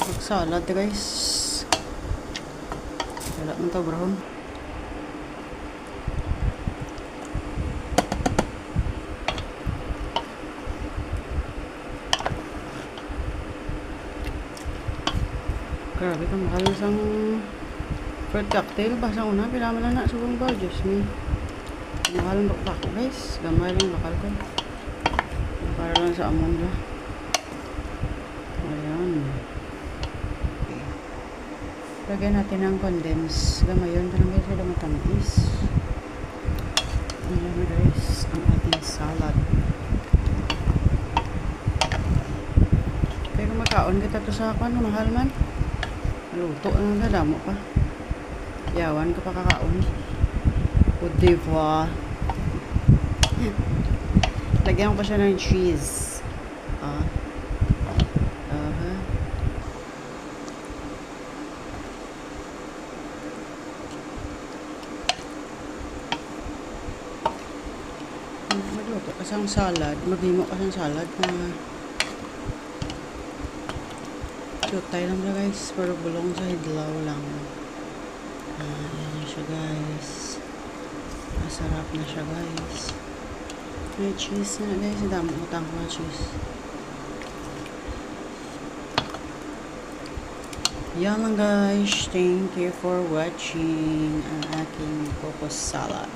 Mag-salad guys. Wala man to brown. Grabe ka mahal sang fruit cocktail. Basta una, pinaman na subong ba? Diyos me. Mahal ang bakla ko guys. Gamay lang bakal ko. Para lang sa amon ba. Ayan. Lagyan natin ng condense. Gamayon. Parang guys sila matamis. Ayan guys. Ang ating salad. Pero makaon kita to sa akon. Mahal man. Luto na nadamo pa. Yawan ka pa kakaon. O diba? Lagyan ko pa siya ng cheese. Magluto kasi ang salad. Maghimo kasi ang salad. Cute lang na guys. Pero bulong sa hidlaw lang. Ayan na siya guys. Masarap na siya guys. May cheese na guys. Dami utang ko na cheese. Yan lang guys. Thank you for watching ang aking coco salad.